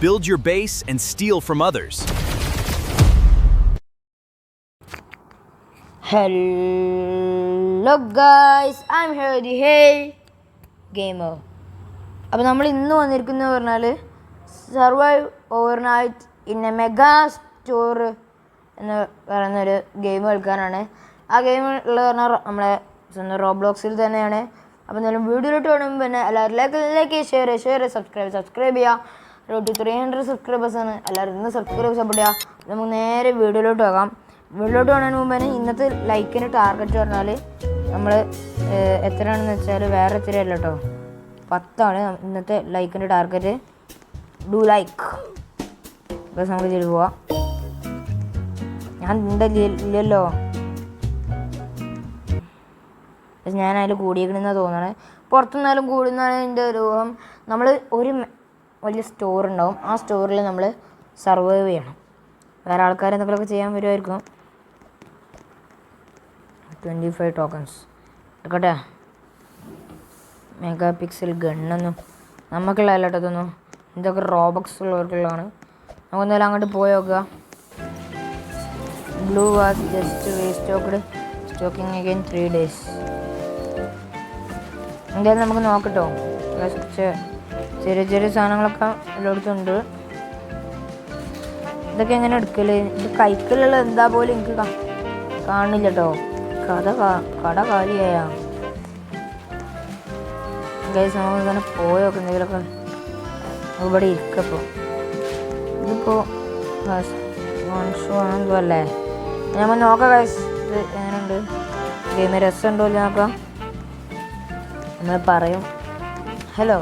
build your base and steal from others. Hello guys, I'm here the Hey Gamer. അപ്പോൾ നമ്മൾ ഇന്ന് വന്നിരിക്കുന്നത് പറഞ്ഞാൽ survive overnight in A mega store എന്ന് പറയുന്നൊരു ഗെയിം കളിക്കാനാണ്. ആ ഗെയിം ഉള്ളത് പറഞ്ഞാൽ നമ്മളെ സ്വന്തം റോബ്ലോക്സിൽ തന്നെയാണ്. അപ്പോൾ എന്തായാലും വീഡിയോയിലോട്ട് വേണം. പിന്നെ എല്ലാവരും ലൈക്ക് ഷെയർ സബ്സ്ക്രൈബ് ചെയ്യുക. റോഡ് 300 സബ്സ്ക്രൈബേഴ്സാണ്. എല്ലാവരും ഇന്ന് സബ്സ്ക്രൈബ് സപ്പോർട്ട് ചെയ്യുക. നമുക്ക് നേരെ വീഡിയോയിലോട്ട് പോകാം. വീഡിയോയിലോട്ട് പോകുന്നതിന് മുമ്പ് തന്നെ ഇന്നത്തെ ലൈക്കിന് ടാർഗറ്റ് പറഞ്ഞാൽ നമ്മൾ എത്രയാണെന്ന് വെച്ചാൽ വേറെ എത്രയല്ല കേട്ടോ, 10 ഇന്നത്തെ ലൈക്കിൻ്റെ ടാർഗറ്റ്. Do like. ബസ് നമുക്ക് ചെയ്ത് പോവാം. ഞാൻ ഇല്ലല്ലോ, ഞാൻ അതിൽ കൂടിയേക്കണമെന്നാണ് തോന്നണേ. പുറത്തുനിന്നാലും കൂടുന്നതാണ് എൻ്റെ ഒരു ഊഹം. നമ്മൾ ഒരു വലിയ സ്റ്റോർ ഉണ്ടാവും, ആ സ്റ്റോറിൽ നമ്മൾ സർവൈവ് ചെയ്യണം. വേറെ ആൾക്കാർ എന്തെങ്കിലുമൊക്കെ ചെയ്യാൻ വരുമായിരിക്കും. 25 ടോക്കൺസ് എടുക്കട്ടെ. മെഗാ പിക്സൽ ഗണ്ണൊന്നും നമുക്കുള്ളതല്ല കേട്ടോ, ഇതൊന്നും ഇതൊക്കെ റോബക്സ് ഉള്ളവർക്കുള്ളതാണ്. നമുക്കൊന്നാലും അങ്ങോട്ട് പോയി നോക്കുക. Blue was just restocked, stocking again 3 days. എന്തായാലും നമുക്ക് നോക്കട്ടോ. ചെറിയ ചെറിയ സാധനങ്ങളൊക്കെ എല്ലായിടത്തും ഉണ്ട്. ഇതൊക്കെ എങ്ങനെ എടുക്കല്? ഇത് കൈക്കലുള്ള എന്താ പോലും എനിക്ക് കാണില്ല കേട്ടോ. കട കാലിയായ ഗൈസ്. നമുക്ക് ഇങ്ങനെ പോയൊക്കെ എന്തെങ്കിലുമൊക്കെ ഇവിടെ ഇരിക്കപ്പോൾ ഇതിപ്പോൾ ഷോ ആണെന്തോ അല്ലേ. നമ്മൾ നോക്കാം ഗൈസ്, ഇത് എങ്ങനെയുണ്ട് ഗെയിം, രസമുണ്ടോ ഇല്ല നോക്കാം. നമ്മൾ പറയും hello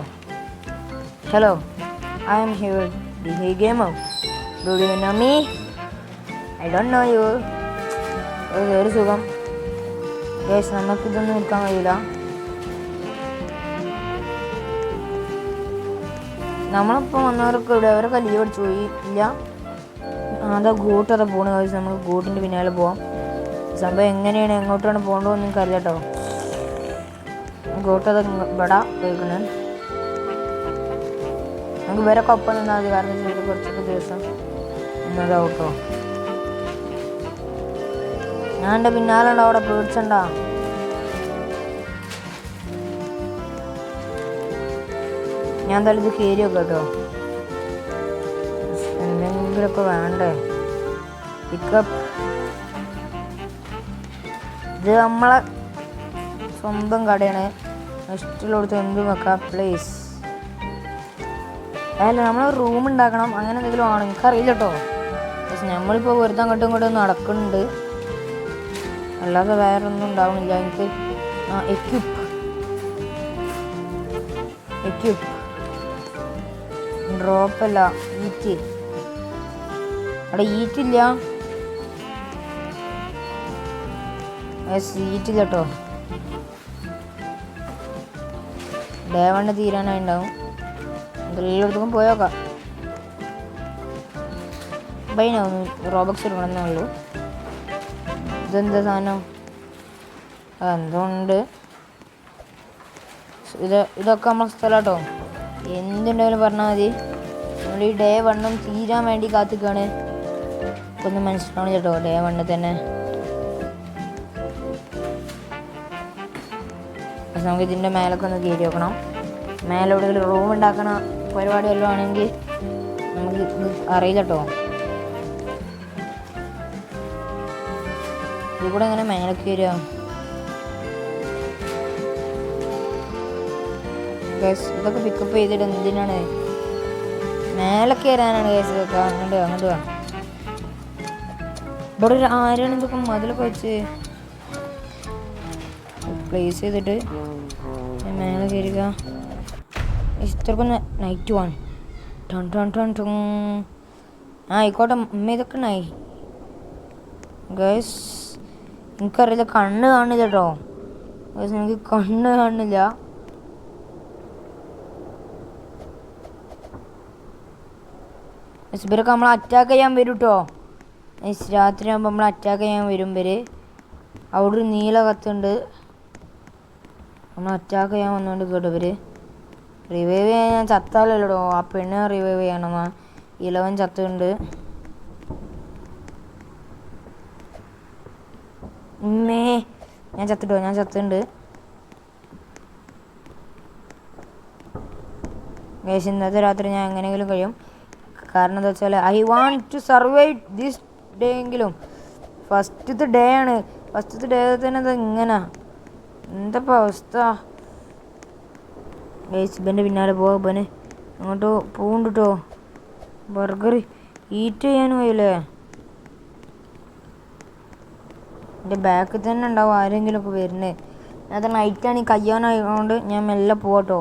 I am here the hey gamer, do you know me? I don't know you. ഒരു സുഖം ഗൈസ്. നമുക്കിതൊന്നും നിൽക്കാൻ കഴിയില്ല. നമ്മളിപ്പോൾ വന്നവർക്ക് ഇവിടെ അവരൊക്കെ ലീവ് അടിച്ചു പോയി ഇല്ല. അതാ ഗൂട്ടൊക്കെ പോണ കഴിച്ച് നമുക്ക് ഗൂട്ടിൻ്റെ പിന്നാലെ പോവാം. സംഭവം എങ്ങനെയാണ് എങ്ങോട്ടാണ് പോകേണ്ടതെന്ന് എനിക്കറിയാം കേട്ടോ. ഗൂട്ടത് ഇവിടെ പോയിക്കണ്. നമുക്ക് ഇവരൊക്കെ ഒപ്പം നിന്നാൽ മതി, കാരണം വെച്ചാൽ കുറച്ചൊക്കെ ദിവസം എന്നതാവും കേട്ടോ. ഞാൻ എൻ്റെ പിന്നാലെ ഉണ്ടോ, അവിടെ പേടിച്ചണ്ട. ഞാൻ എന്തായാലും ഇത് കയറി വെക്കാം കേട്ടോ. എന്തെങ്കിലുമൊക്കെ വേണ്ടേ. പിക്കപ്പ്. ഇത് നമ്മളെ സ്വന്തം കടയാണ്. ഇഷ്ടമുള്ളടത്ത് എന്തും വെക്കാം. പ്ലേസ് അല്ല, നമ്മൾ റൂം ഉണ്ടാക്കണം, അങ്ങനെ എന്തെങ്കിലും ആണ്. എനിക്കറിയില്ല കേട്ടോ. പക്ഷെ നമ്മളിപ്പോൾ വെറുതെ അങ്ങോട്ടും ഇങ്ങോട്ടും നടക്കുന്നുണ്ട്, അല്ലാതെ വേറെ ഒന്നും ഉണ്ടാവണില്ല എനിക്ക്. എക്യുപ്പ് ഡ്രോപ്പല്ല, ഈറ്റ്. അവിടെ ഈറ്റില്ല, ഈറ്റില്ല കേട്ടോ. ഡേ 1 തീരാനായി ഉണ്ടാവും. എല്ലായിടത്തും പോയോക്കാം. ബൈനാവും റോബക്സ് എടുക്കണമെന്നേ ഉള്ളൂ. ഇതെന്താ സാധനം? എന്തുകൊണ്ട് ഇതൊക്കെ നമ്മളെ സ്ഥലം കേട്ടോ. എന്തുണ്ടെങ്കിലും പറഞ്ഞാൽ മതി. നമ്മൾ ഈ ഡേ 1 തീരാൻ വേണ്ടി കാത്തിക്കാണ്. ഒന്നും മനസ്സിലാവണം കേട്ടോ. ഡേ 1 തന്നെ പക്ഷെ നമുക്ക് ഇതിൻ്റെ മേലൊക്കെ ഒന്ന് കയറി വെക്കണം. മേലെ എവിടെയെങ്കിലും റൂം ഉണ്ടാക്കണ പരിപാടി വല്ലതും ആണെങ്കിൽ നമുക്ക് ഇത് അറിയില്ല കേട്ടോ. ഇവിടെ എങ്ങനെ മേലൊക്കെ വരിക? ഇതൊക്കെ പിക്കപ്പ് ചെയ്തിട്ട് എന്തിനാണ് മേലൊക്കെ വരാനാണ് കേസ്. ഇതൊക്കെ അങ്ങോട്ട് വേണം. ഇവിടെ ഒരു ആരാണ് ഇതൊക്കെ മതിലൊക്കെ വെച്ച് പ്ലേസ് ചെയ്തിട്ട് മേലെ കയറുക. ഇത്രക്കൊന്ന് നൈറ്റ് 1 ടൺ ആയിക്കോട്ടെ. ഇതൊക്കെ ഗൈസ് എനിക്കറിയില്ല, കണ്ണ് കാണില്ല കേട്ടോ. ഗൈസ് എനിക്ക് കണ്ണ് കാണില്ല. ഇവരൊക്കെ നമ്മൾ അറ്റാക്ക് ചെയ്യാൻ വരും കേട്ടോ. രാത്രി ആകുമ്പോൾ നമ്മൾ അറ്റാക്ക് ചെയ്യാൻ വരും ഇവര്. അവിടെ ഒരു നീല കത്തുണ്ട്, നമ്മൾ അറ്റാക്ക് ചെയ്യാൻ വന്നുകൊണ്ട് കേട്ടോ ഇവര്. റിവൈവ് ചെയ്യാൻ ഞാൻ ചത്താലല്ലോ, ആ പെണ്ണ് റിവൈവ് ചെയ്യണമെന്നാ 11 ചത്തുണ്ട്. ഞാൻ ചത്തുണ്ട്. ഗൈസ് ഇന്നത്തെ രാത്രി ഞാൻ എങ്ങനെയെങ്കിലും കഴിയും. കാരണം എന്താ വെച്ചാൽ I want to survive this day എങ്കിലും. ഫസ്റ്റത്തെ ഡേ ആണ്. ഫസ്റ്റത്തെ ഡേ തന്നെ അത് ഇങ്ങനെ എന്തപ്പോൾ അവസ്ഥ. ഗൈസ് ഇവൻ്റെ പിന്നാലെ പോവാ. ഇവന് അങ്ങോട്ട് പോകുന്നുണ്ട് കേട്ടോ. ബർഗർ ഈറ്റ് ചെയ്യാനും കഴിയില്ലേ. എൻ്റെ ബാക്കിൽ തന്നെ ഉണ്ടാവും ആരെങ്കിലുമൊക്കെ വരുന്നത്. അത് നൈറ്റാണ് ഈ കയ്യാനായതുകൊണ്ട് ഞാൻ മെല്ലെ പോവാട്ടോ.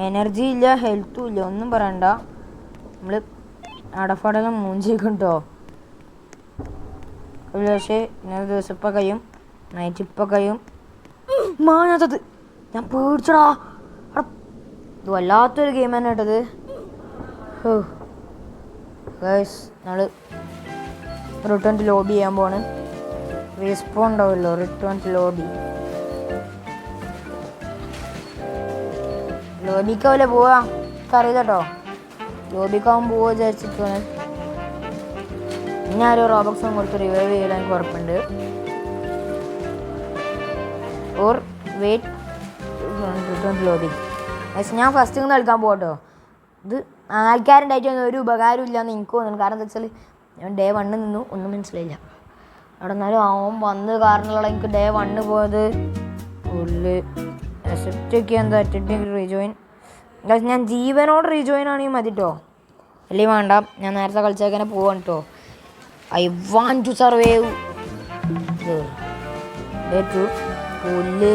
എനർജി ഇല്ല, ഹെൽത്തും ഇല്ല, ഒന്നും പറയണ്ട. നമ്മൾ അടഫടലും മൂഞ്ചിക്കും കേട്ടോ. പക്ഷേ ഇന്നത്തെ ദിവസം ഇപ്പം കഴിയും, നൈറ്റ് ഇപ്പം കഴിയും. ഞാൻ പേടിച്ചടാ. ഇത് വല്ലാത്തൊരു ഗെയിം തന്നെ കേട്ടത്. ഗൈസ് നമ്മൾ റിട്ടേൺ ടു ലോബി ചെയ്യാൻ പോവാണ്. റീസ്പോൺ ഉണ്ടാവുമല്ലോ, റിട്ടേൺ ടു ലോബി. ലോബിക്കാവില്ലേ പോവാ, അറിയില്ല കേട്ടോ. ലോബിക്കാവും പോവാ വിചാരിച്ചിട്ടാണ്. ഇനി ആരോ റോബക്സും കൊടുത്ത് റിവൈവ് ചെയ്യാൻ എനിക്ക് ഉറപ്പുണ്ട്. Or wait return to lobby. പക്ഷെ ഞാൻ ഫസ്റ്റ് നിന്ന് കളിക്കാൻ പോകട്ടോ. ഇത് ആൾക്കാരുണ്ടായിട്ടൊന്നും ഒരു ഉപകാരം ഇല്ലയെന്ന് എനിക്ക് തോന്നുന്നു. കാരണം എന്താ വെച്ചാൽ ഞാൻ ഡേ 1 നിന്നു, ഒന്നും മനസ്സിലായില്ല. അവിടെ നിന്നാലും അവൻ വന്ന് കാരണമുള്ള എനിക്ക് ഡേ 1 പോയത് ഫുള്ള് അക്സെപ്റ്റൊക്കെ എന്താ റീജോയിൻ. ഞാൻ ജീവനോട് റീജോയിൻ ആണെങ്കിൽ മതി കേട്ടോ. അല്ലെങ്കിൽ വേണ്ട, ഞാൻ നേരത്തെ കളിച്ചേക്കനെ പോവാണ് കേട്ടോ. I want to survive. Day 2 പുല്ല്.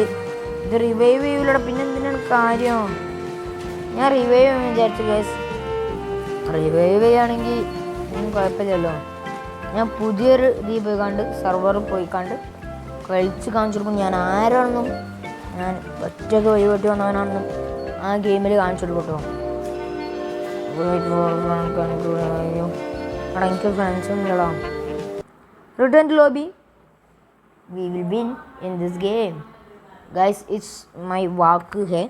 ഇത് റിവൈവ് ചെയ്യൂലടാ, പിന്നെ എന്തിനാണ് കാര്യം. ഞാൻ റിവൈവ് ചെയ്യാൻ വിചാരിച്ചു ഗൈസ്. റിവൈവ് ചെയ്യുകയാണെങ്കിൽ ഒന്നും കുഴപ്പമില്ലല്ലോ. ഞാൻ പുതിയൊരു ഇതിൽ പോയി കണ്ട് സെർവറിൽ പോയി കണ്ട് കളിച്ച് കാണിച്ചു കൊടുക്കും. ഞാൻ ആരാണെന്നും ഞാൻ ഒറ്റയ്ക്ക് വഴിപെട്ടി വന്നവനാണെന്നും ആ ഗെയിമിൽ കാണിച്ചു കൊടുക്കും കേട്ടോ. എനിക്ക് ഫ്രണ്ട്സൊന്നും ഇല്ലടാ. Return to lobby. We will win in this game guys. It's my walk hey.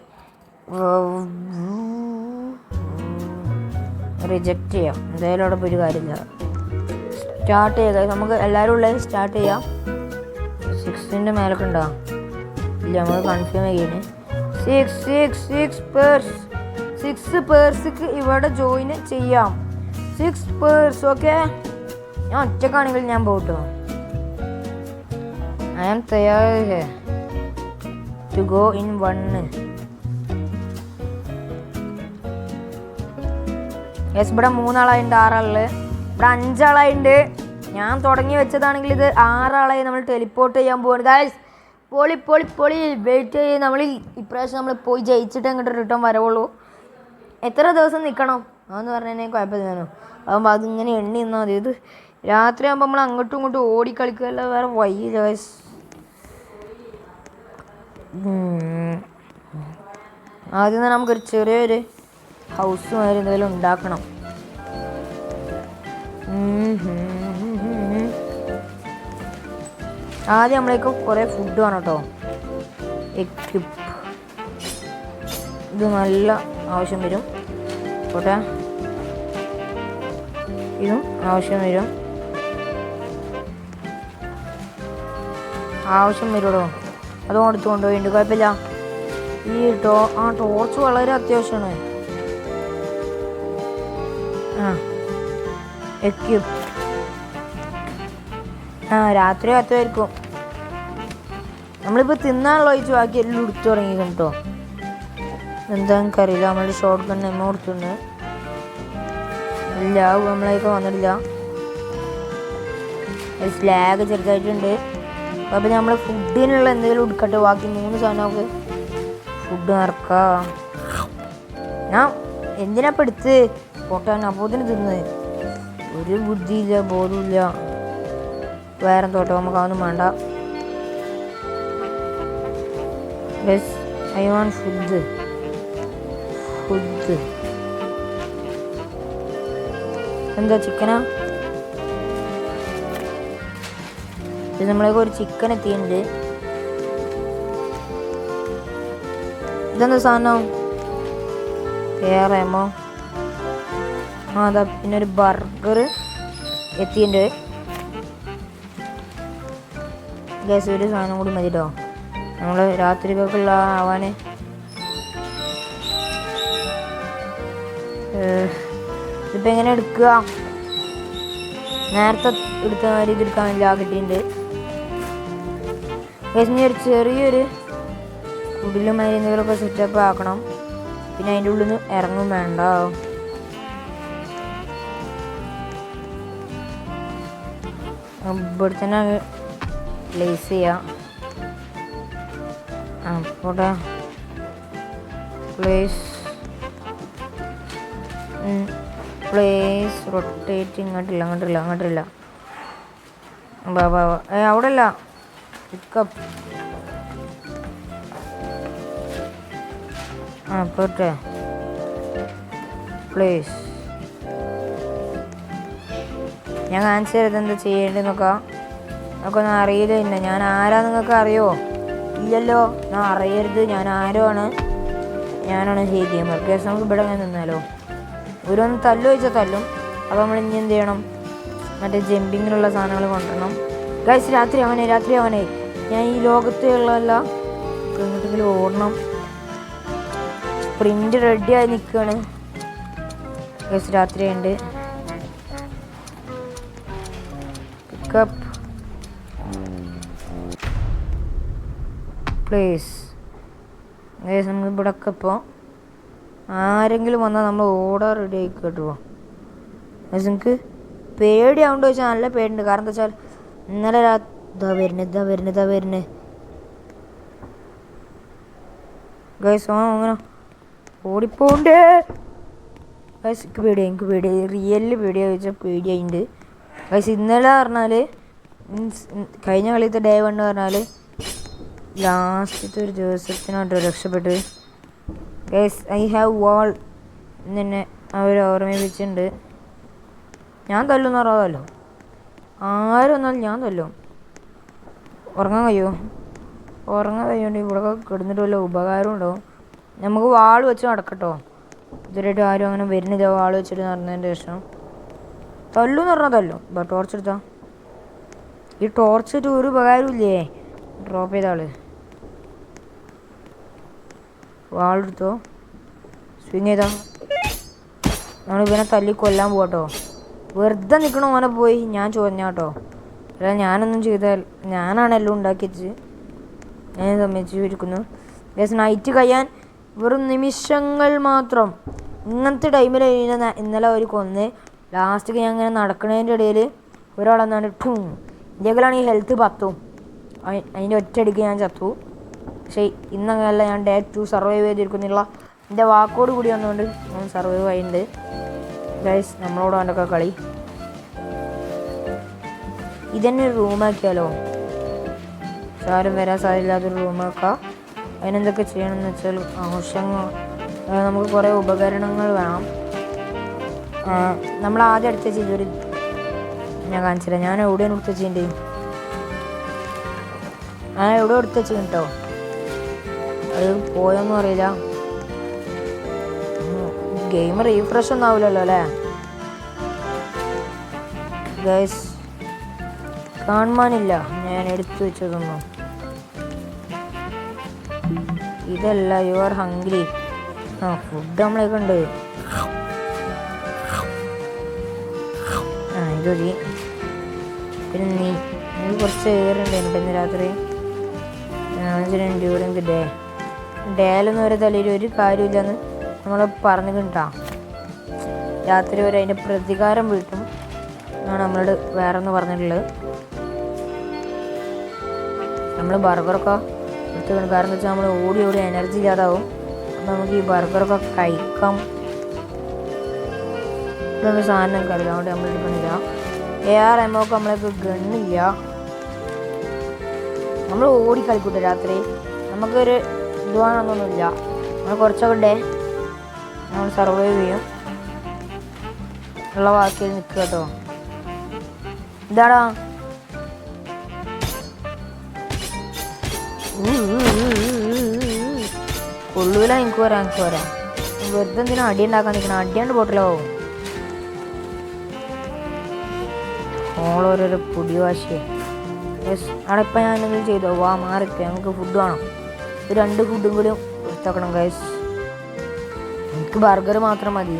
Reject ചെയ്യാം. എന്തായാലും അവിടെ പോയി കാര്യമില്ല. സ്റ്റാർട്ട് ചെയ്യാം. നമുക്ക് എല്ലാവരും ഉള്ളത് സ്റ്റാർട്ട് ചെയ്യാം. 6ൻ്റെ മേലൊക്കെ ഉണ്ടാവും. ഇല്ല, നമ്മൾ കൺഫേം ചെയ്യുന്നത് 6 പേഴ്സിക്ക് ഇവിടെ ജോയിൻ ചെയ്യാം. 6 പേഴ്സ്. ഓക്കെ, ഞാൻ ഒറ്റക്കാണെങ്കിൽ ഞാൻ പോട്ടോ. ഐ ആം തയ്യാർ ടു ഗോ ഇൻ 1. യെസ്, ഇവിടെ 3 ആളായിട്ടുണ്ട്, 6 ആളുകൾ. ഇവിടെ 5 ആളായിട്ടുണ്ട്. ഞാൻ തുടങ്ങി വെച്ചതാണെങ്കിൽ ഇത് 6 ആളായി. നമ്മൾ ടെലിപ്പോർട്ട് ചെയ്യാൻ പോവാണ് ഗൈസ്. പൊളി വെയിറ്റ് ചെയ്ത് നമ്മൾ ഇപ്രാവശ്യം നമ്മൾ പോയി ജയിച്ചിട്ട് അങ്ങോട്ട് റിട്ടേൺ വരവുള്ളൂ. എത്ര ദിവസം നിൽക്കണം അതെന്ന് പറഞ്ഞാൽ കുഴപ്പമില്ലല്ലോ. അതാകുമ്പോൾ അതിങ്ങനെ എണ്ണി നിന്നാൽ മതി. ഇത് രാത്രി ആകുമ്പോൾ നമ്മൾ അങ്ങോട്ടും ഇങ്ങോട്ടും ഓടിക്കളിക്കുകയല്ല, വേറെ വയ്യ ഗൈസ്. ആദ്യം തന്നെ നമുക്കൊരു ചെറിയൊരു ഹൗസ് മാതിരി എന്തെങ്കിലും ഉണ്ടാക്കണം. ആദ്യം നമ്മളേക്ക് കുറേ ഫുഡ് വേണം കേട്ടോ. എക്വിപ്പ് ഇത് നല്ല ആവശ്യം വരും. പോട്ടെ, ഇതും ആവശ്യം വരുമോ അതും എടുത്ത് കൊണ്ടുപോയിട്ടുണ്ട്. കുഴപ്പമില്ല. ഈ ടോർച്ച് വളരെ അത്യാവശ്യമാണ്. എക്വിപ്പ്. രാത്രി കത്തുമായിരിക്കും. നമ്മളിപ്പോൾ തിന്നാനുള്ള ഒഴിച്ച് ബാക്കി എല്ലാം എടുത്തു തുടങ്ങി കേട്ടോ. എന്താ എനിക്കറിയില്ല. നമ്മൾ ഷോർട്ട് ഗൺ എമ്മ കൊടുത്തിട്ടുണ്ട്. ഇല്ല, നമ്മളേക്ക് വന്നിട്ടില്ല. സ്ലാഗ് ചെറുതായിട്ടുണ്ട്. അപ്പോൾ നമ്മൾ ഫുഡിനുള്ള എന്തെങ്കിലും എടുക്കട്ടെ. ബാക്കി 3 സാധനമൊക്കെ ഫുഡ് നിറക്കാം. ഞാൻ എന്തിനാ ഇപ്പം എടുത്ത് പൊട്ടാൻ അപ്പോത്തിന് തിന്ന്. ഒരു ബുദ്ധിയില്ല, ബോധമില്ല. വേറെ തോട്ടോ നമുക്ക് അതൊന്നും വേണ്ട. Bus I want food. എന്താ ചിക്കനാ? നമ്മളേക്ക് ഒരു ചിക്കൻ എത്തിയിട്ടുണ്ട്. ഇതെന്താ സാധനം? ഏറേമോ അതാ പിന്നെ ഒരു ബർഗർ എത്തിയിട്ടുണ്ട്. ഗ്യാസ് ഒരു സാധനം കൂടി മതി കേട്ടോ നമ്മൾ രാത്രിക്കൊക്കെയുള്ള ആവാന്. ഇതിപ്പോൾ എങ്ങനെ എടുക്കുക? നേരത്തെ എടുത്ത മാതിരി ഇത് എടുക്കാൻ വേണ്ടി കിട്ടിയിട്ടുണ്ട്. ഇനി ഒരു ചെറിയൊരു കുടിലും മരുന്നുകളൊക്കെ സെറ്റപ്പ് ആക്കണം. പിന്നെ അതിൻ്റെ ഉള്ളിൽ നിന്ന് ഇറങ്ങും വേണ്ട. ഇവിടെ തന്നെ പ്ലേസ് ചെയ്യാം. പോട്ടെ പ്ലേസ് റൊട്ടേറ്റ്. അങ്ങോട്ടില്ല. അവിടെ അല്ല, പിക്കപ്പ്. പോട്ടെ പ്ലേസ്. ഞാൻ കാണിച്ചു തരുന്നത് എന്താ ചെയ്യേണ്ടതെന്നൊക്കെ. നമുക്കൊന്നും അറിയില്ല. ഞാൻ ആരാ നിങ്ങൾക്ക് അറിയോ? ഇല്ലല്ലോ, ഞാൻ അറിയരുത്. ഞാൻ ഞാനാണ് ഹേയ് ഗെയിമർ. കേസ് നമുക്ക് ഇവിടെ അങ്ങനെ നിന്നാലോ. ഇവരൊന്ന് തല്ലു വെച്ചാൽ തല്ലും. അപ്പോൾ നമ്മൾ ഇനി എന്ത് ചെയ്യണം? മറ്റേ ജമ്പിങ്ങിനുള്ള സാധനങ്ങൾ കൊണ്ടുവരണം. ഗൈസ് രാത്രി അവനെ ഞാൻ ഈ ലോകത്തുള്ളതല്ല എങ്ങോട്ടെങ്കിലും ഓടണം. സ്പ്രിൻ്റ് റെഡിയായി നിൽക്കുകയാണ്. ഗൈസ് രാത്രിയുണ്ട്. Pickup place. ഗൈസ് നമുക്ക് ഇവിടെ ഒക്കെ ഇപ്പോൾ ആരെങ്കിലും വന്നാൽ നമ്മൾ ഓടാൻ റെഡി ആയി കേട്ടോ. ഗൈസ് നിങ്ങൾക്ക് പേടിയാവുണ്ടോ ചോദിച്ചാൽ നല്ല പേടിയുണ്ട്. കാരണം എന്താ വെച്ചാൽ ഇന്നലെ ഇതാ വരുന്നത്. ഗൈസ് അങ്ങനെ ഓടിപ്പോണ്ടേ. ഗൈസ് എനിക്ക് പേടിയായി റിയലിൽ പേടിയായി ചോദിച്ചാൽ പേടിയായിട്ടുണ്ട്. ഗൈസ് ഇന്നലെ പറഞ്ഞാൽ കഴിഞ്ഞ കളിയത്തെ ഡേ 1 പറഞ്ഞാൽ ലാസ്റ്റത്തെ ഒരു ദിവസത്തിനാട്ടോ രക്ഷപ്പെട്ട്. ഗൈസ് ഐ ഹാവ് വാൾ എന്നെ അവർ ഓർമ്മിപ്പിച്ചിട്ടുണ്ട്. ഞാൻ തല്ലുന്ന പറയാമല്ലോ. ആരും വന്നാലും ഞാൻ തല്ലും. ഉറങ്ങാൻ കഴിയുമെങ്കിൽ ഇവിടെ കിടന്നിട്ട് വല്ല ഉപകാരം ഉണ്ടാവും. നമുക്ക് വാൾ വെച്ച് നടക്കട്ടോ. ഇതുവരെയായിട്ട് ആരും അങ്ങനെ വരുന്നില്ല. വാൾ വെച്ചിട്ട് നടന്നതിൻ്റെ ശേഷം തല്ലുമെന്ന് പറഞ്ഞാൽ തല്ലും. ടോർച്ച് എടുത്താ ഈ ടോർച്ച് ഇട്ട് ഒരു ഉപകാരവും ഇല്ലേ? ഡ്രോപ്പ് ചെയ്ത ആള് വാളെടുത്തോ, സ്വിങ് ചെയ്താ നമ്മൾ ഇവനെ തല്ലി കൊല്ലാൻ പോകട്ടോ. വെറുതെ നിൽക്കണോ ഓനെ പോയി ഞാൻ ചോദിഞ്ഞാട്ടോ. അല്ല ഞാനൊന്നും ചെയ്താൽ ഞാനാണെല്ലാം ഉണ്ടാക്കിയത്. ഞാൻ സമ്മതിച്ചിരിക്കുന്നു. നൈറ്റ് കഴിയാൻ വെറും നിമിഷങ്ങൾ മാത്രം. ഇങ്ങനത്തെ ടൈമിൽ ഇന്നലെ അവർ കൊന്ന് ലാസ്റ്റ് ഞാൻ ഇങ്ങനെ നടക്കുന്നതിൻ്റെ ഇടയിൽ ഒരാളെന്നാണ് ഇന്ത്യയിലാണെങ്കിൽ ഹെൽത്ത് 10 അതിൻ്റെ ഒറ്റയടിക്ക് ഞാൻ ചത്തു. പക്ഷേ ഇന്നങ്ങനെയല്ല, ഞാൻ ഡേ 2 സർവൈവ് ചെയ്തിരിക്കുന്നുള്ള എൻ്റെ വാക്കോട് കൂടി വന്നുകൊണ്ട് ഞാൻ സർവൈവ് ആയിട്ടുണ്ട്. ഗൈസ് നമ്മളോട് അവൻ്റെ കളി. ഇതന്നെ ഒരു റൂമാക്കിയാലോ? ആരും വരാൻ സാധ്യതയില്ലാത്തൊരു റൂമാക്കാം. അതിനെന്തൊക്കെ ചെയ്യണമെന്ന് വെച്ചാൽ ആവശ്യങ്ങൾ നമുക്ക് കുറേ ഉപകരണങ്ങൾ വേണം. നമ്മൾ ആദ്യം അടുത്ത ചെയ്തൊരു ഞാൻ കാണിച്ചില്ല. ഞാൻ എവിടെയാണ് എടുത്ത് ചെയ്യേണ്ടത്? എവിടെ എടുത്ത് ചെയ്യും കേട്ടോ. അത് പോയൊന്നും അറിയില്ല. ഗെയിം റീഫ്രഷ് ഒന്നും ആവില്ലല്ലോ അല്ലേ ഗൈസ്? കാണുവാനില്ല ഞാൻ എടുത്തു വെച്ചതൊന്നും. ഇതല്ല, യു ആർ ഹംഗ്രി. ഫുഡ് നമ്മളൊക്കെ ഉണ്ട്. ഇത് മതി. പിന്നെ നീ കുറച്ച് ഏറുണ്ടായിരുന്നു ഇന്ന് രാത്രി. ഡ്യൂറിങ് ഡേ ഡേയിലൊന്നും ഒരു തലയിൽ ഒരു കാര്യമില്ലെന്ന് നമ്മൾ പറഞ്ഞു കിട്ടാ. രാത്രി വരെ അതിൻ്റെ പ്രതികാരം വീട്ടും എന്നാണ് നമ്മളോട് വേറെ ഒന്ന് പറഞ്ഞിട്ടുള്ളത്. നമ്മൾ ബർഗറൊക്കെ എടുത്ത് കിട്ടും. കാരണം എന്താ വെച്ചാൽ നമ്മൾ ഓടി എനർജി ഇല്ലാതാവും. അപ്പോൾ നമുക്ക് ഈ ബർഗറൊക്കെ കഴിക്കാം. ഇതൊന്നും സാധനം കളിക്കാം. അതുകൊണ്ട് നമ്മൾ എടുക്കണില്ല. AR-MO നമ്മളൊക്കെ ഗണ്ണില്ല. നമ്മൾ ഓടി കളിക്കൂട്ടെ രാത്രി. നമുക്കൊരു ഇതുവാണെന്നൊന്നുമില്ല. നമ്മൾ കുറച്ചൊക്കെ നമ്മൾ സർവൈവ് ചെയ്യും. ഉള്ള വാക്കിൽ നിൽക്കുക കേട്ടോ. ഇതാടാ കൊള്ളൂല. എനിക്ക് വരാം. വെറുതെ എന്തിനാ അടി ഉണ്ടാക്കാൻ നിൽക്കണം? അടിയാണ്ട് പോട്ടിലാവും. ഓളോരോരോ പൊടിവാശിയെ. യെസ്, അവിടെ ഇപ്പം ഞാനെന്തെങ്കിലും ചെയ്തോ? വാ മാറിക്കോ, ഞങ്ങൾക്ക് ഫുഡ് വേണം. ഒരു 2 ഫുഡും കൂടി എടുത്തേക്കണം ഗൈസ്. എനിക്ക് ബർഗർ മാത്രം മതി,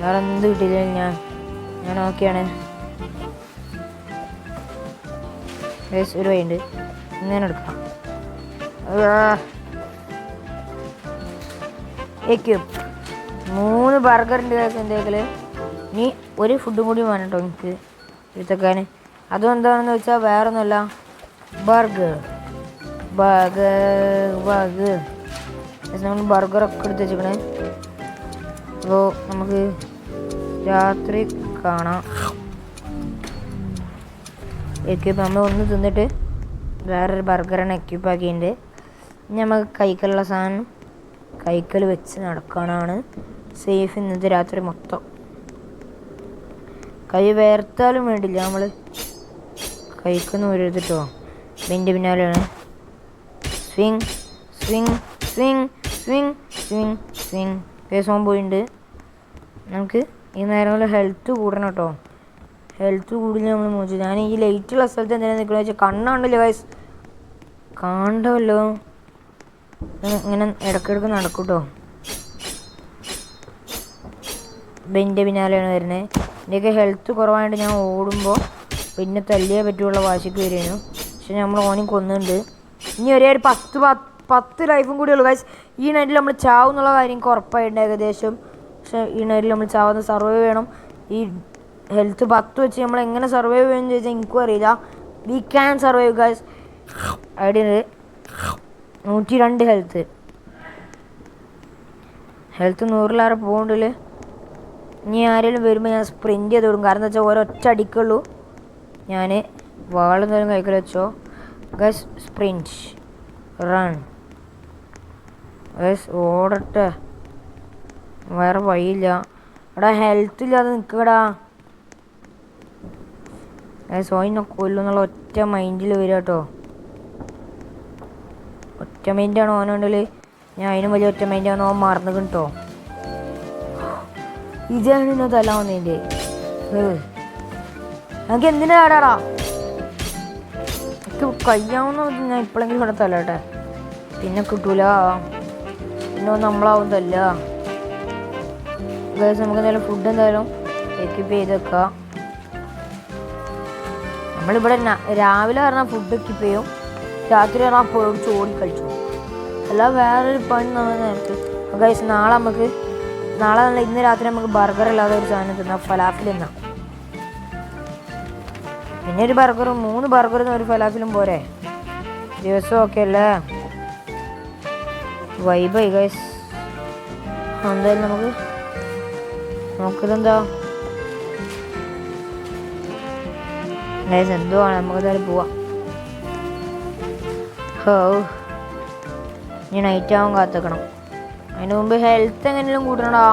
വേറെ എന്ത് കിട്ടിയില്ല. ഞാൻ ഓക്കെയാണ് ഗൈസ്. ഒരു വഴിയുണ്ട്, ഇങ്ങനെ എടുക്കാം. എക്യൂപ്പ് 3 ബർഗറുണ്ട് ഗൈസ് എൻ്റെ കയ്യിൽ. ഇനി ഒരു ഫുഡും കൂടി വേണം കേട്ടോ എനിക്ക് എടുത്തേക്കാൻ. അതും എന്താണെന്ന് വെച്ചാൽ വേറെ ഒന്നുമല്ല, ബർഗർ. നമ്മൾ ബർഗറൊക്കെ എടുത്ത് വെച്ചിരിക്കണേ. അപ്പോൾ നമുക്ക് രാത്രി കാണാം. എക്യൂപ്പ് നമ്മൾ ഒന്ന് തിന്നിട്ട് വേറൊരു ബർഗറാണ് എക്യൂപ്പ് ആക്കിയിട്ടുണ്ട്. ഇനി നമുക്ക് കൈക്കലുള്ള സാധനം കൈക്കൽ വെച്ച് നടക്കാനാണ് സേഫ് ഇന്നത്തെ രാത്രി മൊത്തം. കൈ വേർത്താലും വേണ്ടില്ല, നമ്മൾ കൈക്കൊന്നും വരരുതിട്ടോ. ബെൻ്റെ പിന്നാലെയാണ്. Swing swing swing swing swing swing. പേസോൻ പോയിട്ടുണ്ട്. നമുക്ക് ഈ നേരം ഹെൽത്ത് കൂടണം കേട്ടോ. ഹെൽത്ത് കൂടില്ല നമ്മൾ മോചിച്ചു. ഞാൻ ഈ ലൈറ്റുള്ള സ്ഥലത്ത് എന്തിനാണ് നിൽക്കുന്നത് വെച്ചാൽ കണ്ണാണ്ടല്ലോ വയസ്സ് കാണണ്ടല്ലോ. ഇങ്ങനെ ഇടയ്ക്കിടയ്ക്ക് നടക്കും കേട്ടോ. ബെൻ്റെ പിന്നാലെയാണ് വരുന്നത്. എൻ്റെയൊക്കെ ഹെൽത്ത് കുറവായതുകൊണ്ട് ഞാൻ ഓടുമ്പോൾ പിന്നെ തല്ലിയേ പറ്റുള്ള വാശിക്ക് വരുന്നു. പക്ഷെ നമ്മൾ ഓനും കൊന്നുണ്ട്. ഇനി ഒരേ ഒരു 10 ലൈഫും കൂടി ഉള്ളൂ ഗൈസ്. ഈ നൈറ്റിൽ നമ്മൾ ചാവും എന്നുള്ള കാര്യം എനിക്ക് ഉറപ്പായിട്ടുണ്ട് ഏകദേശം. പക്ഷെ ഈ നൈറ്റിൽ നമ്മൾ ചാവുന്ന സർവൈവ് ചെയ്യണം. ഈ ഹെൽത്ത് 10 വെച്ച് നമ്മൾ എങ്ങനെ സർവൈവ് ചെയ്യുമെന്ന് ചോദിച്ചാൽ എനിക്കും അറിയില്ല. We can survive guys. Idea 102 health 100ലേറെ പോകുന്നുണ്ടല്ലേ. ഇനി ആരെങ്കിലും വരുമ്പോൾ ഞാൻ സ്പ്രിൻറ്റ് ചെയ്ത് വിടും. കാരണം എന്താ വെച്ചാൽ ഒരൊറ്റ അടിക്കുള്ളൂ. ഞാൻ വാളെന്തായാലും കൈക്കൽ വെച്ചോ ഗൈസ്. Sprint run guys. ഓടട്ടെ, വേറെ വഴിയില്ല. എടാ ഹെൽത്ത് ഇല്ലാതെ നിൽക്കടാ ഗൈസ്. ഓയിനെ കൊല്ലും എന്നുള്ള ഒറ്റ മൈൻഡിൽ വരിക കേട്ടോ. ഒറ്റ മൈൻഡാണ് ഓനുണ്ടെങ്കിൽ ഞാൻ അതിനും വലിയ ഒറ്റ മൈൻഡാണ് ഓൻ മറന്നു കേട്ടോ. ഇതാണ് ഇന്ന് തല്ലാവുന്നതിൻ്റെ. എനിക്ക് എന്തിനാ ആടാടാ? എനിക്ക് കഴിയാവുന്ന ഞാൻ ഇപ്പോഴെങ്കിലും ഇവിടെ തല്ലട്ടെ, പിന്നെ കിട്ടൂല, പിന്നെ നമ്മളാവും തല്ല ഗൈസ്. നമുക്ക് എന്തായാലും ഫുഡ് എന്തായാലും എക്യൂപ്പ് ചെയ്ത് വെക്കാം. നമ്മളിവിടെ രാവിലെ പറഞ്ഞാൽ ഫുഡ് എക്യൂപ്പ് ചെയ്യും, രാത്രി പറഞ്ഞാൽ അപ്പോൾ ചോടി കഴിച്ചു. അല്ല വേറൊരു പണി നമ്മൾ നേരത്തെ ഗൈസ്. നാളെ നല്ല ഇന്ന് രാത്രി നമുക്ക് ബർഗർ അല്ലാതെ ഒരു സാധനം തിന്നാം, ഫലാഫിൽ തിന്നാം. പിന്നെ ഒരു ബർഗറും 3 ബർഗറും ഒരു ഫലാഫിലും പോരെ. ദിവസം ഒക്കെ അല്ലേ വൈബായി ഗൈസ്. എന്തായാലും നമുക്ക് നോക്കിയതെന്താ ഗൈസ്, എന്തോ ആണ്. നമുക്ക് എന്തായാലും പോവാം. ഇനി നൈറ്റ് ആവാൻ കാത്തിക്കണം. അതിന് മുമ്പ് ഹെൽത്ത് എങ്ങനെയും കൂട്ടണടാ.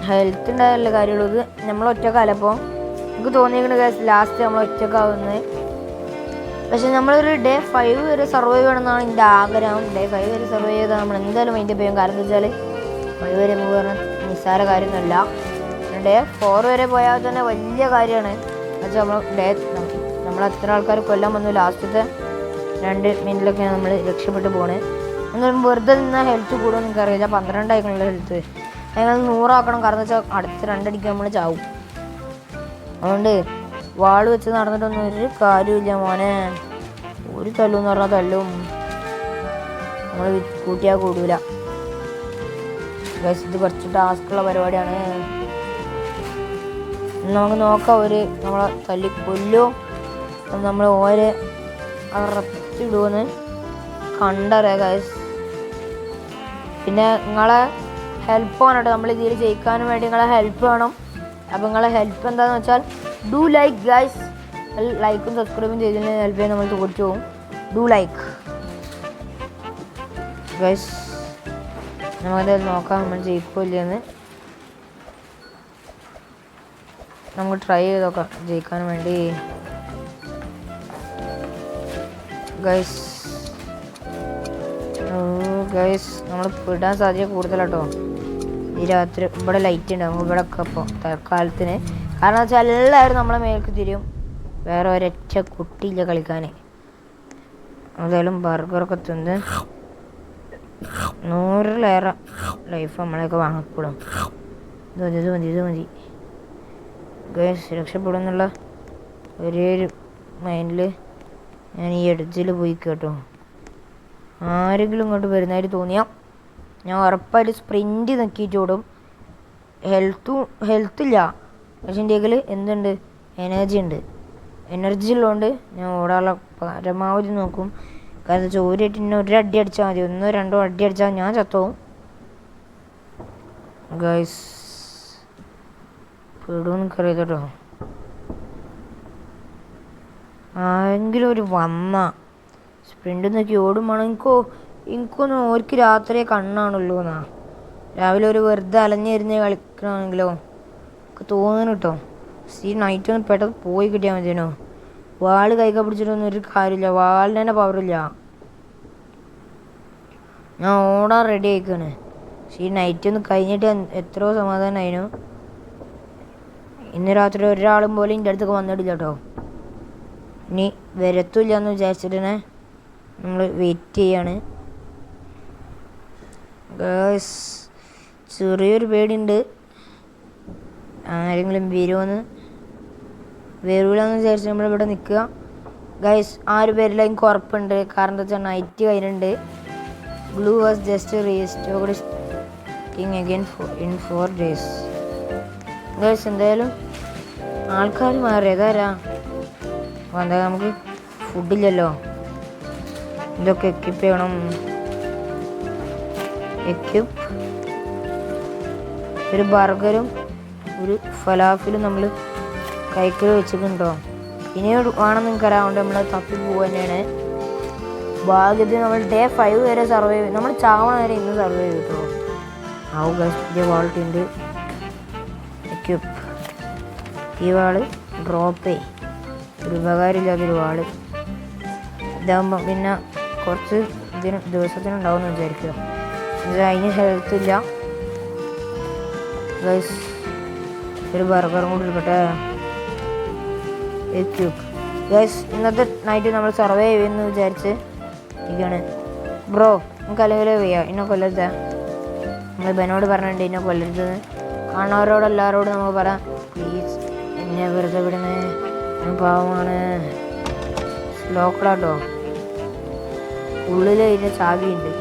ഹെൽത്ത് ഉണ്ടായാലല്ലേ കാര്യമുള്ളൂ. ഇത് നമ്മൾ ഒറ്റക്കാലപ്പോൾ എനിക്ക് തോന്നിയിരിക്കുന്നത് ഗൈസ് ലാസ്റ്റ് നമ്മൾ ഒറ്റക്കാവുന്നത്. പക്ഷെ നമ്മളൊരു ഡേ 5 വരെ സർവൈവ് ചെയ്യണമെന്നാണ് എൻ്റെ ആഗ്രഹം. ഡേ 5 വരെ സർവൈവ് ചെയ്താൽ നമ്മൾ എന്തായാലും മൈൻഡ് ചെയ്യും. കാരണം എന്താ വെച്ചാൽ 5 വരെ നമുക്ക് പറഞ്ഞാൽ നിസ്സാര കാര്യമൊന്നുമല്ല. ഡേ 4 വരെ പോയാൽ തന്നെ വലിയ കാര്യമാണ്. എന്നുവെച്ചാൽ നമ്മൾ എത്ര ആൾക്കാർ കൊല്ലാൻ വന്നു. ലാസ്റ്റത്തെ 2 മിനിറ്റിലൊക്കെ നമ്മൾ രക്ഷപ്പെട്ട് പോകണേ. എന്നാലും വെറുതെ നിന്നാൽ ഹെൽത്ത് കൂടുമെന്ന് എനിക്കറിയില്ല. 12 ആയിക്കുള്ള ഹെൽത്ത് ഞങ്ങൾ 100 ആക്കണം. കാരണം വെച്ചാൽ അടുത്ത 2 അടിക്ക് നമ്മൾ ചാവും. അതുകൊണ്ട് വാള് വെച്ച് നടന്നിട്ടൊന്നും ഒരു കാര്യമില്ല മോനെ. ഒരു തല്ലുമെന്ന് പറഞ്ഞാൽ തല്ലും, നമ്മൾ കൂട്ടിയാൽ കൂടൂല ഗൈസ്. ഇത് കുറച്ച് ടാസ്ക്കുള്ള പരിപാടിയാണ്. നമുക്ക് നോക്കാം. നമ്മളെ തല്ലി കൊല്ലോ നമ്മൾ ഓരെ അറച്ചിടുമെന്ന് കണ്ടറിയാം ഗൈസ്. പിന്നെ നിങ്ങളെ ഹെൽപ്പ് വേണം കേട്ടോ. നമ്മൾ ഇതിൽ ജയിക്കാനും വേണ്ടി നിങ്ങളെ ഹെൽപ്പ് വേണം. അപ്പോൾ നിങ്ങളെ ഹെൽപ്പ് എന്താണെന്ന് വെച്ചാൽ ഡു ലൈക്ക് ഗൈസ്. ലൈക്കും സബ്സ്ക്രൈബും ചെയ്തതിന് ഹെൽപ്പ് ചെയ്യാൻ നമ്മൾ തോറ്റു പോകും. Do like guys. നമുക്കത് നോക്കാം നമ്മൾ ജയിക്കില്ലെന്ന്. നമുക്ക് ട്രൈ ചെയ്ത് നോക്കാം ജയിക്കാൻ വേണ്ടി ഗൈസ്. ഗൈസ് നമ്മൾ വിടാൻ സാധ്യത കൂടുതലാട്ടോ. ഈ രാത്രി ഇവിടെ ലൈറ്റ് ഉണ്ട് നമുക്ക് ഇവിടെ ഒക്കെ അപ്പോൾ തൽക്കാലത്തിന്. കാരണം വെച്ചാൽ എല്ലാവരും നമ്മളെ മേൽക്ക് തിരിയും, വേറെ ഒരൊറ്റ കുട്ടിയില്ല കളിക്കാൻ. എന്തായാലും ബർഗറൊക്കെ തിന്ന് 100-ലേറെ ലൈഫ് നമ്മളെയൊക്കെ വാങ്ങപ്പെടും. ഇത് മതി ഗൈസ്. രക്ഷപ്പെടും എന്നുള്ള ഒരേ ഒരു മൈൻഡിൽ ഞാൻ ഈ എഡ്ജിൽ പോയി കേട്ടോ. ആരെങ്കിലും ഇങ്ങോട്ട് വരുന്നതായിട്ട് തോന്നിയാൽ ഞാൻ ഉറപ്പായിട്ട് സ്പ്രിൻറ്റ് നോക്കിയിട്ട് ഓടും. ഹെൽത്തില്ല, പക്ഷെ എൻ്റെ കയ്യിൽ എന്തുണ്ട്, എനർജി ഉണ്ട്. എനർജി ഉള്ളതുകൊണ്ട് ഞാൻ ഓടാനുള്ള പരമാവധി നോക്കും. കാരണം വെച്ചാൽ ഒരടി അടിച്ചാൽ മതി, 1-2 അടി അടിച്ചാൽ ഞാൻ ചത്തോവും. ഗൈസ് പെടുമെന്ന് എനിക്കറിയാം കേട്ടോ. ആരെങ്കിലും ഒരു വന്ന സ്പ്രിൻ്റ് നോക്കി ഓടുമ്പോൾ എനിക്കൊന്നും ഓർക്ക് രാത്രിയെ കണ്ണാണല്ലോ എന്നാ. രാവിലെ ഒരു വെറുതെ അലഞ്ഞിരുന്ന് കളിക്കണമെങ്കിലോ ഒക്കെ തോന്നുന്നു കേട്ടോ. നൈറ്റ് ഒന്ന് പെട്ടെന്ന് പോയി കിട്ടിയാൽ മതിയോ. വാള് കൈക പിടിച്ചിട്ടൊന്നും ഒരു കാര്യമില്ല, വാളിന് തന്നെ പവറില്ല. ഞാൻ ഓടാൻ റെഡി ആയിക്കാണ്. പക്ഷേ ഈ നൈറ്റ് ഒന്ന് കഴിഞ്ഞിട്ട് എത്രയോ സമാധാനമായിരുന്നു. ഇന്ന് രാത്രി ഒരാളും പോലും എൻ്റെ അടുത്തൊക്കെ വന്നിട്ടില്ല കേട്ടോ. ഇനി വരത്തില്ല എന്ന് വിചാരിച്ചിട്ട് തന്നെ നമ്മൾ വെയിറ്റ് ചെയ്യാണ്. ഗൈസ് ചെറിയൊരു പേടിയുണ്ട്, ആരെങ്കിലും വരുമോയെന്ന്. വരൂലെന്ന് വിചാരിച്ച് നമ്മളിവിടെ നിൽക്കുക. ഗൈസ് ആരും വരില്ല, എനിക്ക് ഉറപ്പുണ്ട്. കാരണം എന്താ വെച്ചാൽ നൈറ്റ് കഴിഞ്ഞിട്ടുണ്ട്. Glue was just restored again in 4 days. Guys എന്തായാലും ആൾക്കാർ മാറി. ഏതാരാ എന്താ, നമുക്ക് ഫുഡില്ലല്ലോ, ഇതൊക്കെ എക്യുപ്പ് ചെയ്യണം. ഒരു ബർഗറും ഒരു ഫലാഫിലും നമ്മൾ കൈക്കൽ വെച്ചിട്ടുണ്ടോ. ഇനി വേണം നിങ്ങൾക്കറിയാം, അതുകൊണ്ട് നമ്മൾ തപ്പി പോവുക തന്നെയാണ്. ഭാഗ്യത്തിന് നമ്മൾ ഡേ 5 വരെ സർവൈവ് ചെയ്യും. നമ്മൾ ചാവണ വരെ ഇന്ന് സർവൈവ് ചെയ്തു കേട്ടോ. പുതിയ വാൾട്ട് ഉണ്ട്. എക്യുപ്പ് ഈ വാള് ഡ്രോപ്പ് ഒരു ഉപകാരമില്ലാത്തൊരു വാള്. ഇതാകുമ്പോൾ പിന്നെ കുറച്ച് ദിവസത്തിനുണ്ടാവും എന്ന് വിചാരിക്കുക. അതിന് ഹെൽത്ത് ഇല്ല. ഗൈസ് ഒരു ബർഗറും കൂടി എടുക്കട്ടെ. ഗൈസ് ഇന്നത്തെ നൈറ്റ് നമ്മൾ സർവൈവ് ചെയ്യുമെന്ന് വിചാരിച്ച് ഇരിക്കുകയാണ്. ബ്രോ നമുക്ക് അല്ലെങ്കിൽ ചെയ്യാം, ഇന്നെ കൊല്ലരുത്. നമ്മൾ ബനോട് പറഞ്ഞിട്ടുണ്ട് ഇന്നെ കൊല്ലരുതെന്ന്. കാണുന്നവരോട് എല്ലാവരോടും നമുക്ക് പറയാം, പ്ലീസ് എന്നെ വെറുതെ വിടുന്നേ, പാവമാണ്. ലോക്കലാട്ടോ, ഉള്ളിൽ ഇതിൻ്റെ ചാവിയുണ്ട്.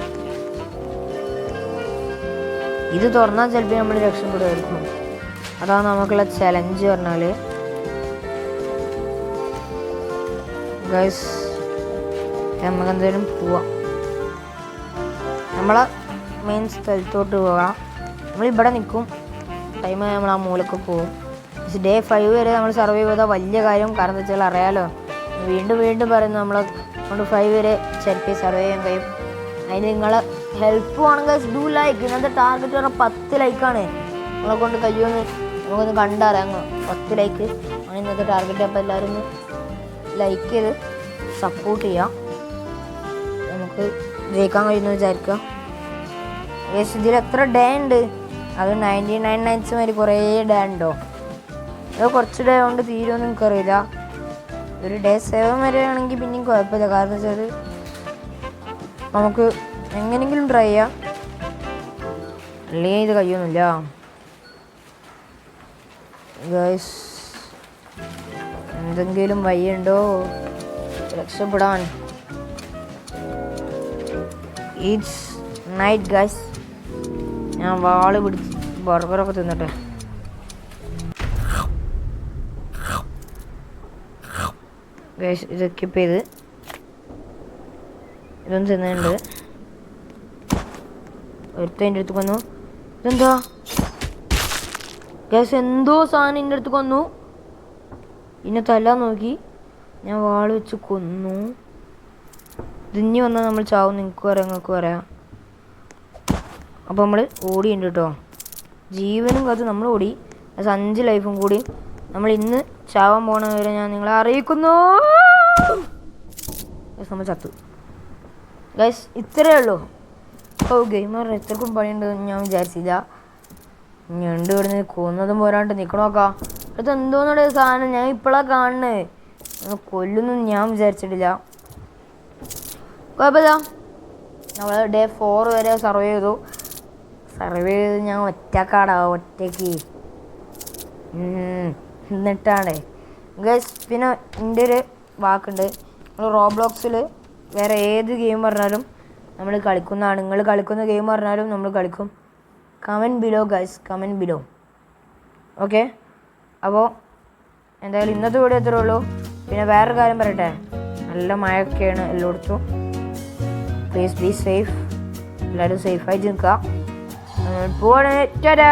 ഇത് തുറന്നാൽ ചിലപ്പോൾ നമ്മൾ രക്ഷപ്പെടുമായിരിക്കും. അതാണ് നമുക്കുള്ള ചലഞ്ച് പറഞ്ഞാൽ. ഗൈസ് നമുക്കെന്തായാലും പോവാം, നമ്മളെ മെയിൻ സ്ഥലത്തോട്ട് പോകാം. നമ്മളിവിടെ നിൽക്കും, ടൈം നമ്മൾ ആ മൂലക്ക് പോകും. ഡേ 5 വരെ നമ്മൾ സർവൈവ് ചെയ്താൽ വലിയ കാര്യം. കാരണം എന്താ വെച്ചാൽ അറിയാലോ, വീണ്ടും പറയുന്നു നമ്മളെ കൊണ്ട് 5 വരെ ചിലപ്പോൾ സർവൈവ് ചെയ്യാൻ കഴിയും. അതിന് നിങ്ങളെ ഹെൽപ്പ് വേണമെങ്കിൽ ഡു ലൈക്ക്. ഇന്നത്തെ ടാർഗറ്റ് പറഞ്ഞാൽ 10 ലൈക്കാണ്. നമ്മളെ കൊണ്ട് കഴിയുമെന്ന് നമുക്കൊന്ന് കണ്ടറിയാം. 10 ലൈക്ക് ആണ് ഇന്നത്തെ ടാർഗറ്റ്. അപ്പോൾ എല്ലാവരും ഒന്ന് ലൈക്ക് ചെയ്ത് സപ്പോർട്ട് ചെയ്യാം, നമുക്ക് ജയിക്കാൻ കഴിയുമെന്ന് വിചാരിക്കുക. ഇതിൽ എത്ര ഡേ ഉണ്ട്? അത് 99 നൈറ്റ്സ് മാതിരി കുറേ ഡേ ഉണ്ടോ? അത് കുറച്ച് ഡേ കൊണ്ട് തീരുമെന്ന് എനിക്കറിയില്ല. ഒരു ഡേ 7 വരെ ആണെങ്കിൽ പിന്നെയും കുഴപ്പമില്ല. കാരണം വെച്ചാൽ നമുക്ക് എങ്ങനെയെങ്കിലും ട്രൈ ചെയ്യാം, അല്ലെങ്കിൽ ഇത് കഴിയുന്നില്ല. ഗൈസ് എന്തെങ്കിലും വഴിയുണ്ടോ രക്ഷപ്പെടാൻ? It's night guys. ഞാൻ വാള് പിടിച്ച് ബർഗറൊക്കെ തിന്നട്ടെ. ഗൈസ് ഇത് എക്യുപ്പ് ചെയ്ത് ഇതൊന്നും തിന്നുന്നുണ്ട്. ഒരുത്തൻ്റെ അടുത്ത് വന്നു. ഇതെന്താ ഗൈസ്, എന്തോ സാധനം എൻ്റെ അടുത്ത് വന്നു. ഇന്നെ തല്ലാൻ നോക്കി, ഞാൻ വാള് വെച്ച് കൊന്നു. ഇതിഞ്ഞ് വന്നാൽ നമ്മൾ ചാവും, നിങ്ങൾക്കും അറിയാം നിങ്ങൾക്കും അറിയാം. അപ്പോൾ നമ്മൾ ഓടിയുണ്ട് കേട്ടോ, ജീവനും കാത്ത് നമ്മൾ ഓടി. 5 ലൈഫും കൂടി നമ്മൾ ഇന്ന് ചാവാൻ പോണ വരെ ഞാൻ നിങ്ങളെ അറിയിക്കുന്നു. നമ്മൾ ചത്തു ഗൈസ്, ഇത്രയേ ഉള്ളൂ. ഓ ഗെയിമർ ഇത്രക്കും പണിയുണ്ടെന്ന് ഞാൻ വിചാരിച്ചില്ല. ഞണ്ട് ഇവിടുന്ന് കൊന്നതും പോരാണ്ട് നിൽക്കണോക്കാം. ഇതെന്തോന്നുടെ സാധനം, ഞാൻ ഇപ്പോഴാണ് കാണുന്നത്. കൊല്ലുന്നു ഞാൻ വിചാരിച്ചിട്ടില്ല. കുഴപ്പമില്ല, നമ്മൾ ഡേ 4 വരെ സർവൈവ് ചെയ്തു. ഞാൻ ഒറ്റയ്ക്ക് എന്നിട്ടാണ് ഗൈസ്. പിന്നെ എൻ്റെ ഒരു വാക്കുണ്ട്, നമ്മൾ റോബ്ലോക്സിൽ വേറെ ഏത് ഗെയിം പറഞ്ഞാലും നമ്മൾ കളിക്കുന്നതാണ്. നിങ്ങൾ കളിക്കുന്ന ഗെയിം പറഞ്ഞാലും നമ്മൾ കളിക്കും. Comment below guys, comment below. Okay, അപ്പോൾ എന്തായാലും ഇന്നത്തെ വീഡിയോ എത്രയേ ഉള്ളൂ. പിന്നെ വേറൊരു കാര്യം പറയട്ടെ, നല്ല മഴയൊക്കെയാണ് എല്ലായിടത്തും. പ്ലീസ് ബി സേഫ്, എല്ലാവരും സേഫായിട്ട് നിൽക്കുക. പോവാണ്. ടാറ്റാ.